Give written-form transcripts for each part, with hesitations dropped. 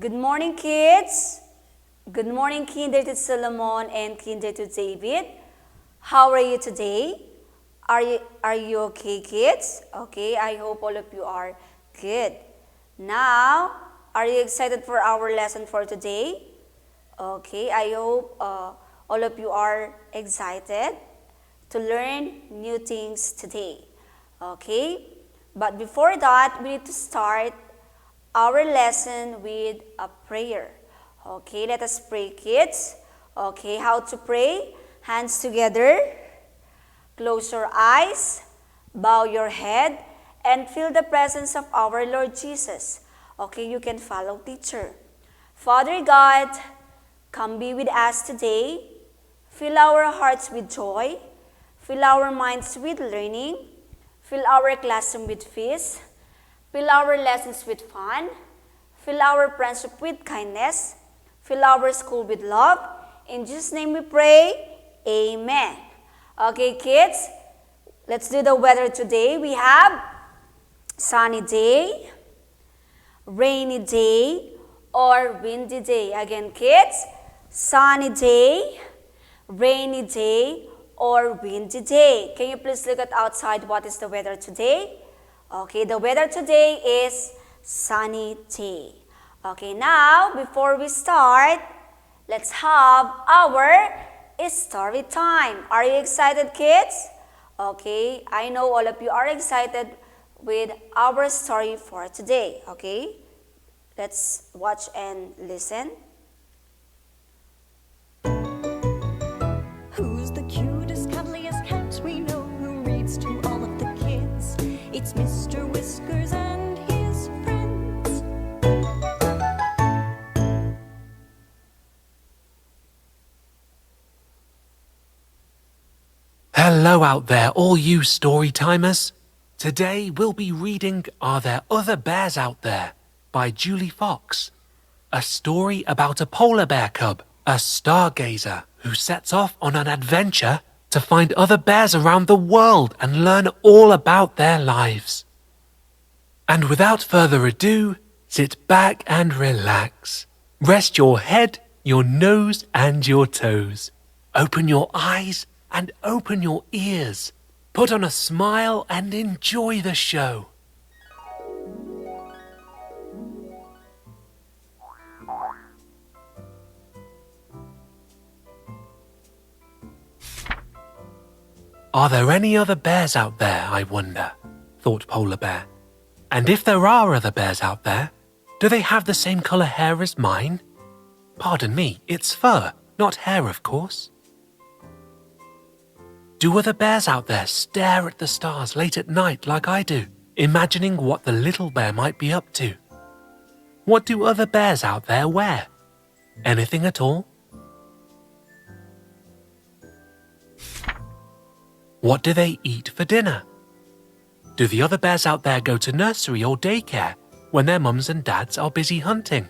Good morning, kids. Good morning, Kinder to Solomon and Kinder to David. How are you today? Are you okay, kids? Okay, I hope all of you are good. Now, are you excited for our lesson for today? Okay, I hope all of you are excited to learn new things today. Okay, but before that, we need to start our lesson with a prayer. Okay, let us pray, kids. Okay, how to pray? Hands together, close your eyes, bow your head, and feel the presence of our Lord Jesus. Okay, you can follow teacher. Father God, come be with us today. Fill our hearts with joy. Fill our minds with learning. Fill our classroom with peace. Fill our lessons with fun. Fill our friendship with kindness. Fill our school with love. In Jesus' name we pray. Amen. Okay, kids, let's do the weather today. We have sunny day, rainy day, or windy day. Again, kids, sunny day, rainy day, or windy day. Can you please look at outside what is the weather today? Okay, the weather today is sunny day. Okay, now before we start, let's have our story time. Are you excited, kids? Okay, I know all of you are excited with our story for today. Okay, let's watch and listen. Who's the cutest, cuddliest cat we know who reads to all of the kids? It's Mr. Whiskers and his friends. Hello out there, all you story timers. Today we'll be reading Are There Other Bears Out There by Julie Fox. A story about a polar bear cub, a stargazer who sets off on an adventure to find other bears around the world and learn all about their lives. And without further ado, sit back and relax. Rest your head, your nose and your toes. Open your eyes and open your ears. Put on a smile and enjoy the show. Are there any other bears out there, I wonder? Thought Polar Bear. And if there are other bears out there, do they have the same colour hair as mine? Pardon me, it's fur, not hair, of course. Do other bears out there stare at the stars late at night like I do, imagining what the little bear might be up to? What do other bears out there wear? Anything at all? What do they eat for dinner? Do the other bears out there go to nursery or daycare when their mums and dads are busy hunting?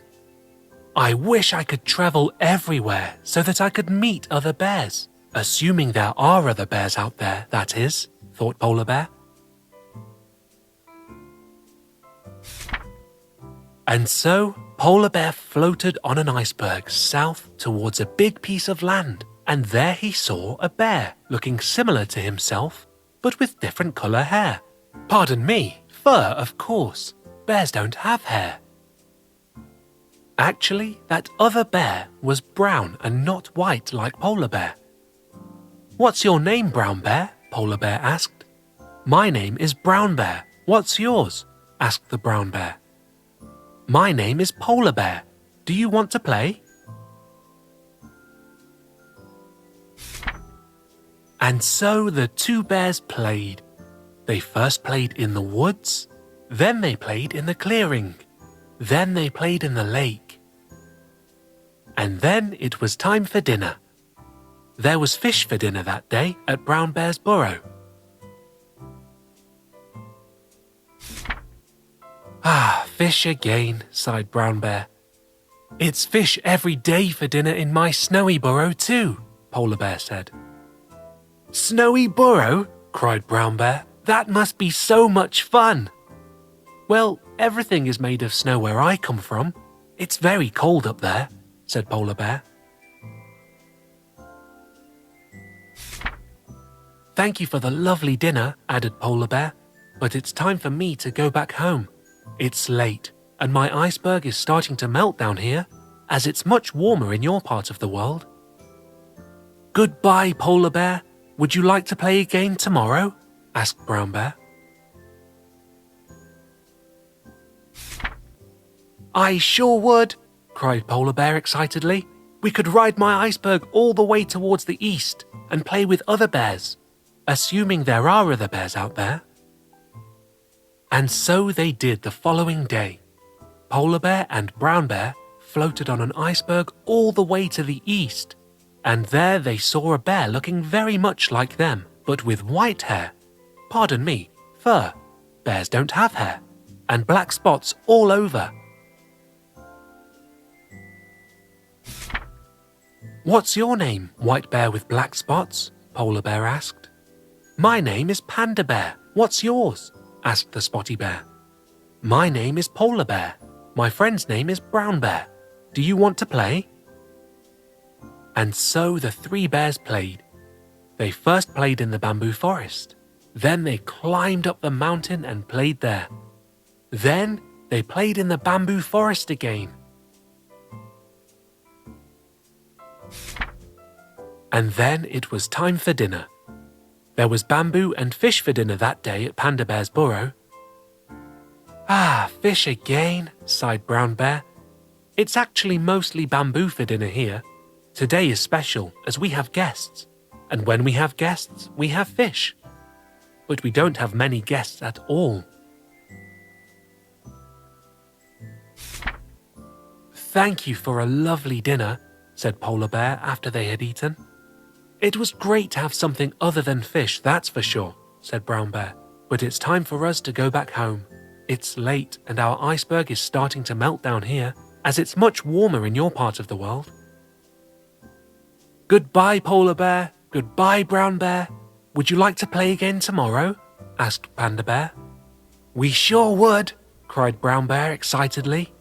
I wish I could travel everywhere so that I could meet other bears. Assuming there are other bears out there, that is, thought Polar Bear. And so, Polar Bear floated on an iceberg south towards a big piece of land, and there he saw a bear looking similar to himself, but with different colour hair. Pardon me, fur, of course. Bears don't have hair. Actually, that other bear was brown and not white like Polar Bear. What's your name, Brown Bear? Polar Bear asked. My name is Brown Bear. What's yours? Asked the Brown Bear. My name is Polar Bear. Do you want to play? And so the two bears played. They first played in the woods, then they played in the clearing, then they played in the lake. And then it was time for dinner. There was fish for dinner that day at Brown Bear's burrow. Ah, fish again, sighed Brown Bear. It's fish every day for dinner in my snowy burrow too, Polar Bear said. Snowy burrow? Cried Brown Bear. That must be so much fun. Well, everything is made of snow where I come from. It's very cold up there, said Polar Bear. Thank you for the lovely dinner, added Polar Bear, but it's time for me to go back home. It's late, and my iceberg is starting to melt down here, as it's much warmer in your part of the world. Goodbye, Polar Bear. Would you like to play again tomorrow? Asked Brown Bear. I sure would, cried Polar Bear excitedly. We could ride my iceberg all the way towards the east and play with other bears, assuming there are other bears out there. And so they did the following day. Polar Bear and Brown Bear floated on an iceberg all the way to the east, and there they saw a bear looking very much like them, but with white hair. Pardon me, fur. Bears don't have hair. And black spots all over. What's your name, White Bear with black spots? Polar Bear asked. My name is Panda Bear. What's yours? Asked the Spotty Bear. My name is Polar Bear. My friend's name is Brown Bear. Do you want to play? And so the three bears played. They first played in the bamboo forest. Then they climbed up the mountain and played there. Then they played in the bamboo forest again. And then it was time for dinner. There was bamboo and fish for dinner that day at Panda Bear's burrow. Ah, fish again, sighed Brown Bear. It's actually mostly bamboo for dinner here. Today is special as we have guests. And when we have guests, we have fish. But we don't have many guests at all. Thank you for a lovely dinner, said Polar Bear after they had eaten. It was great to have something other than fish, that's for sure, said Brown Bear. But it's time for us to go back home. It's late and our iceberg is starting to melt down here, as it's much warmer in your part of the world. Goodbye, Polar Bear. Goodbye, Brown Bear. Would you like to play again tomorrow? Asked Panda Bear. We sure would, cried Brown Bear excitedly.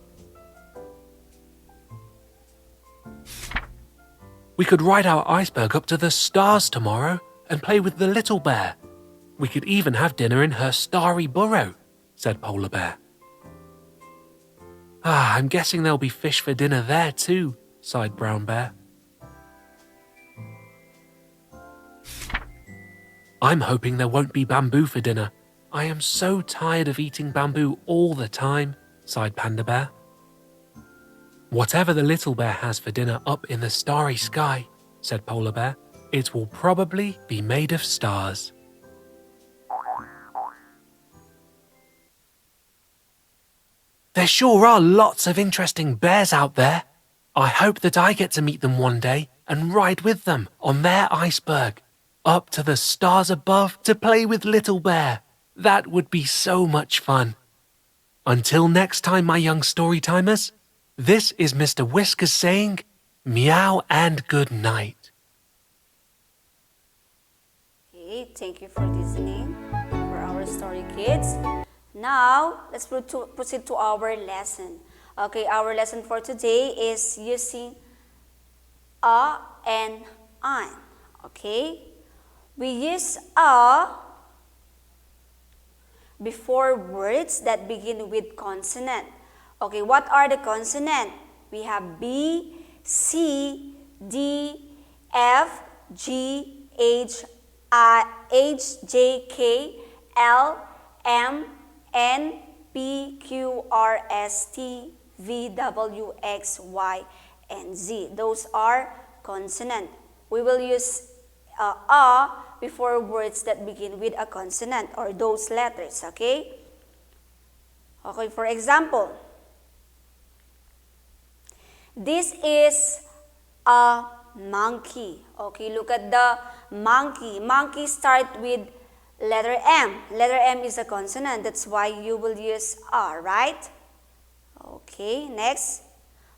We could ride our iceberg up to the stars tomorrow and play with the little bear. We could even have dinner in her starry burrow, said Polar Bear. Ah, I'm guessing there'll be fish for dinner there too, sighed Brown Bear. I'm hoping there won't be bamboo for dinner. I am so tired of eating bamboo all the time, sighed Panda Bear. Whatever the little bear has for dinner up in the starry sky, said Polar Bear, it will probably be made of stars. There sure are lots of interesting bears out there. I hope that I get to meet them one day and ride with them on their iceberg, up to the stars above to play with Little Bear. That would be so much fun. Until next time, my young storytimers, this is Mr. Whiskers saying, meow and good night. Okay, thank you for listening for our story, kids. Now, let's proceed to our lesson. Okay, our lesson for today is using a and an. Okay, we use a before words that begin with consonant. Okay, what are the consonants? We have B, C, D, F, G, H, J, K, L, M, N, P, Q, R, S, T, V, W, X, Y, and Z. Those are consonants. We will use a before words that begin with a consonant or those letters, okay? Okay, for example, this is a monkey. Okay, look at the monkey. Monkey start with letter M. Letter M is a consonant. That's why you will use A, right? Okay, next.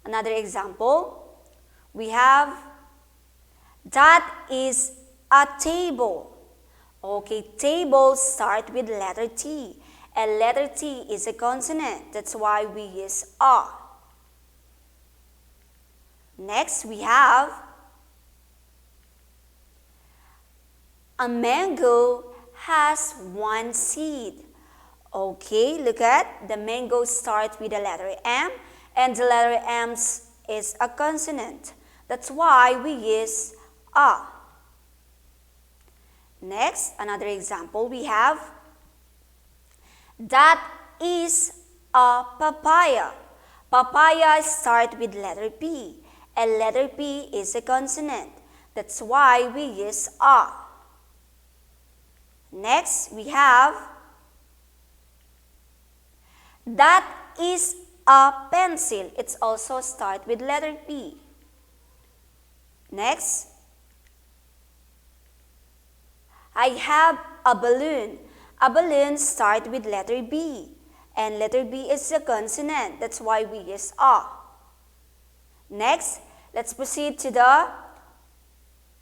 Another example. We have, that is a table. Okay, table start with letter T. And letter T is a consonant. That's why we use A. Next, we have a mango has one seed. Okay, look at the mango starts with the letter M, and the letter M is a consonant. That's why we use a. Next, another example we have, that is a papaya. Papaya starts with letter P, and letter P is a consonant. That's why we use a. Next, we have, that is a pencil. It's also start with letter P. Next, I have a balloon. A balloon starts with letter B, and letter B is a consonant. That's why we use a. Next, let's proceed to the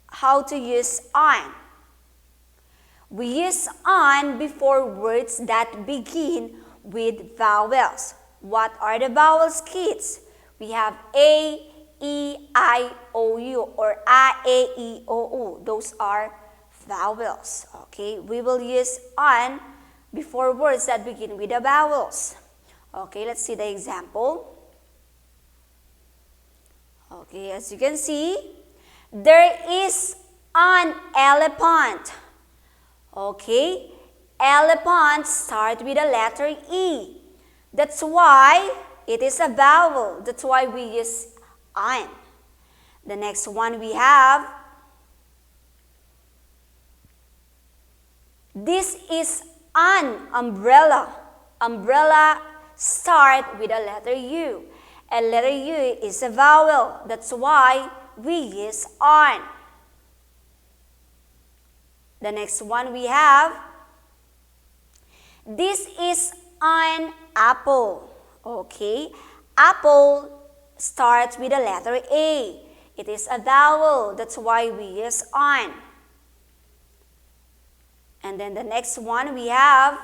how to use on. We use on before words that begin with vowels. What are the vowels, kids? We have A, E, I, O, U, or A, E, O, U. Those are vowels. Okay, we will use on before words that begin with the vowels. Okay, let's see the example. Okay, as you can see, there is an elephant. Okay, elephant starts with the letter E. That's why it is a vowel. That's why we use on. The next one we have, this is an umbrella. Umbrella starts with the letter U. And letter U is a vowel. That's why we use on. The next one we have, this is an apple. Okay, apple starts with the letter A. It is a vowel. That's why we use on. And then the next one we have,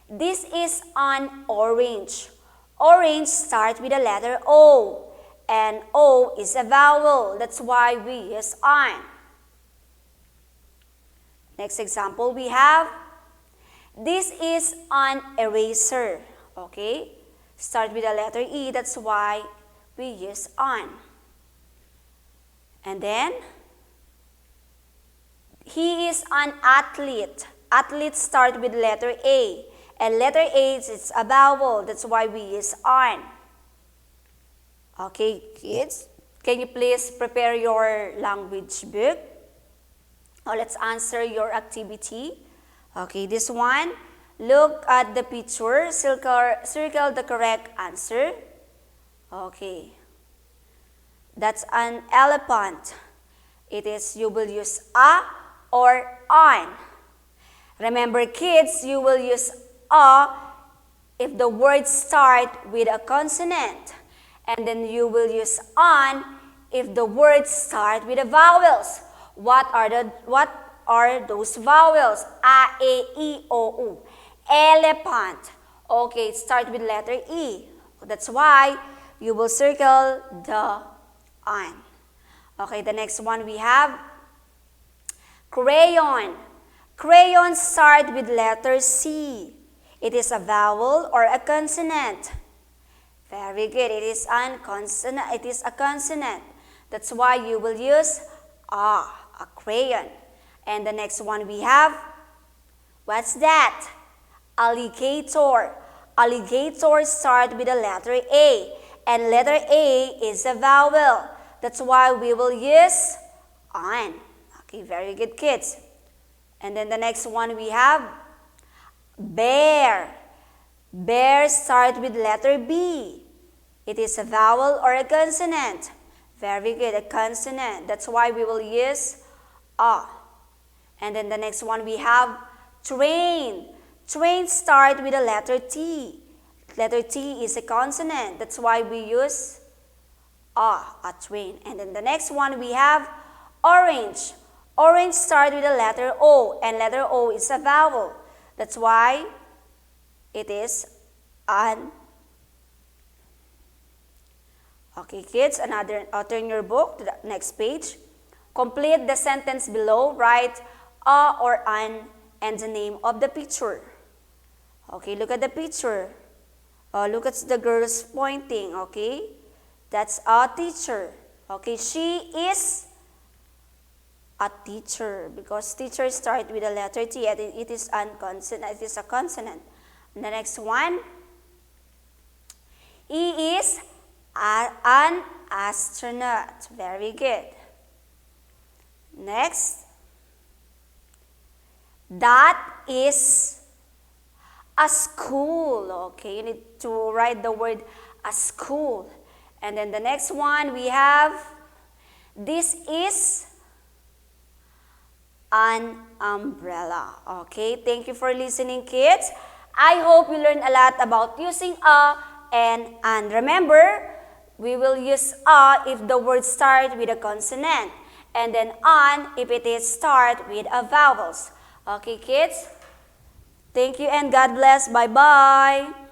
this is an orange. Orange starts with the letter O. And O is a vowel. That's why we use on. Next example we have, this is an eraser. Okay, start with the letter E. That's why we use on. And then, he is an athlete. Athlete start with letter A. And letter A is a vowel. That's why we use on. Okay, kids, can you please prepare your language book? Now let's answer your activity. Okay, this one, look at the picture, circle the correct answer. Okay, that's an elephant. It is, you will use a or on. Remember, kids, you will use a if the words start with a consonant. And then you will use on if the words start with the vowels. What are those vowels? A, E, O, U. Elephant. Okay, start with letter E. That's why you will circle the on. Okay, the next one we have crayon. Crayon start with letter C. It is a vowel or a consonant. Very good. It is a consonant. That's why you will use a crayon. And the next one we have, what's that? Alligator. Alligator start with the letter A. And letter A is a vowel. That's why we will use on. Okay, very good, kids. And then the next one we have bear. Bear start with letter B. It is a vowel or a consonant. Very good, a consonant. That's why we will use a. And then the next one we have train. Train start with the letter T. Letter T is a consonant. That's why we use a train. And then the next one we have orange. Orange start with the letter O. And letter O is a vowel. That's why it is an. Okay, kids, turn your book to the next page. Complete the sentence below. Write a or an and the name of the picture. Okay, look at the picture. Look at the girls pointing, okay? That's a teacher. Okay, she is a teacher because teacher start with the letter T and it is a consonant. And the next one, he is an astronaut. Very good. Next, that is a school. Okay, you need to write the word a school. And then the next one we have, this is an umbrella. Okay, thank you for listening, kids. I hope you learned a lot about using a and an. Remember, we will use a if the word start with a consonant, and then an if it is start with a vowels. Okay, kids? Thank you and God bless. Bye-bye.